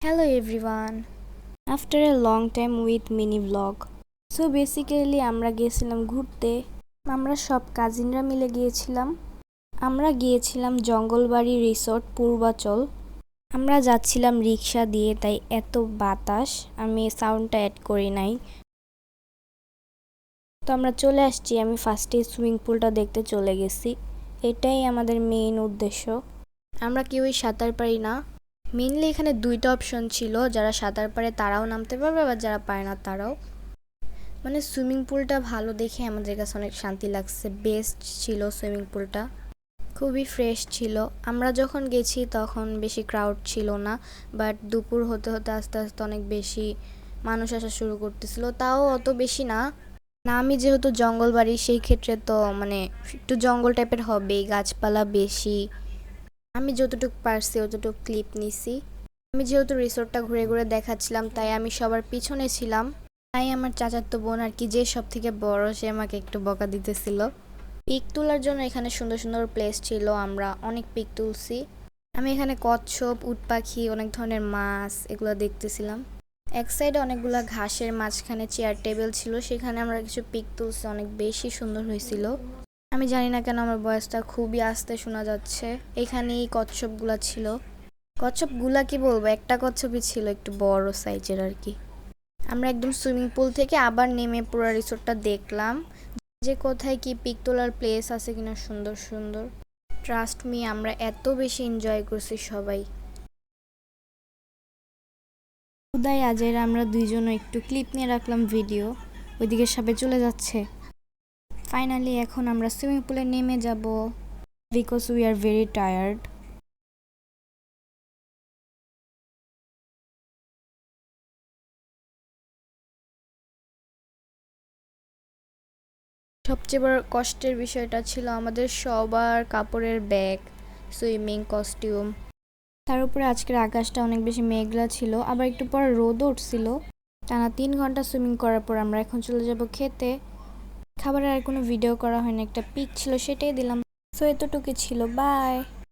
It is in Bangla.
Hello everyone. After a long time with mini vlog. So basically আমরা গিয়েছিলাম ঘুরতে। আমরা সব কাজিনরা মিলে গিয়েছিলাম। আমরা গিয়েছিলাম জঙ্গলবাড়ি রিসোর্ট পূর্বাচল। আমরা যাচ্ছিলাম রিক্সা দিয়ে, তাই এত বাতাস, আমি সাউন্ডটা অ্যাড করি নাই। তো আমরা চলে আসছি। আমি ফার্স্টে সুইমিং পুলটা দেখতে চলে গেছি। এটাই আমাদের মেইন উদ্দেশ্য। আমরা কেউই সাঁতার পারি না। মেইনলি এখানে দুইটা অপশন ছিল, যারা সাঁতার পারে তারাও নামতে পারবে, আবার যারা পারে না তারাও। মানে সুইমিং পুলটা ভালো দেখে আমাদের কাছে অনেক শান্তি লাগছে। বেস্ট ছিল সুইমিং পুলটা, খুবই ফ্রেশ ছিল। আমরা যখন গেছি তখন বেশি ক্রাউড ছিল না, বাট দুপুর হতে হতে আস্তে আস্তে অনেক বেশি মানুষ আসা শুরু করতেছিল, তাও অত বেশি না। না, আমি যেহেতু জঙ্গল বাড়ি, সেই ক্ষেত্রে তো মানে একটু জঙ্গল টাইপের হবেই, গাছপালা বেশি। আমি যতটুকু পারছি অতটুকু ক্লিপ নিছি। আমি যেহেতু রিসোর্টটা ঘুরে ঘুরে দেখাচ্ছিলাম, তাই আমি সবার পিছনে ছিলাম। তাই আমার চাচাতো বোন আর কি, যে সব থেকে বড়, সে আমাকে একটু বকা দিতেছিল। পিক তোলার জন্য এখানে সুন্দর সুন্দর প্লেস ছিল, আমরা অনেক পিক তুলছি। আমি এখানে কচ্ছপ, উট পাখি, অনেক ধরনের মাছ এগুলো দেখতেছিলাম। এক সাইডে অনেকগুলা ঘাসের মাঝখানে চেয়ার টেবিল ছিল, সেখানে আমরা কিছু পিক তুলছি, অনেক বেশি সুন্দর হয়েছিল। আমি জানি না কেন আমার ভয়েসটা খুবই আস্তে শোনা যাচ্ছে। এখানেই কচ্ছপগুলা ছিল। কচ্ছপগুলা কি বলবো, একটা কচ্ছপই ছিল, একটু বড় সাইজের আর কি। আমরা একদম সুইমিং পুল থেকে আবার নেমে পুরো রিসোর্টটা দেখলাম, যে কোথায় কি পিক তোলার প্লেস আছে কিনা সুন্দর সুন্দর। ট্রাস্ট মি, আমরা এত বেশি এনজয় করছি সবাই। উদয় আজের আমরা দুইজনও একটু ক্লিপ নিয়ে রাখলাম ভিডিও। ওইদিকে সবাই চলে যাচ্ছে। ফাইনালি এখন আমরা সুইমিং পুলে নেমে যাব, because we are very tired. সবচেয়ে বড় কষ্টের বিষয়টা ছিল আমাদের সবার কাপড়ের ব্যাগ, সুইমিং কস্টিউম। তার উপরে আজকের আকাশটা অনেক বেশি মেঘলা ছিল, আবার একটু পর রোদও উঠছিল। টানা 3 ঘন্টা সুইমিং করার পর আমরা এখন চলে যাব খেতে। খাবারের আর কোনো ভিডিও করা হয়নি, একটা পিক ছিল সেটাই দিলাম। সো এতটুকু ছিল, বাই।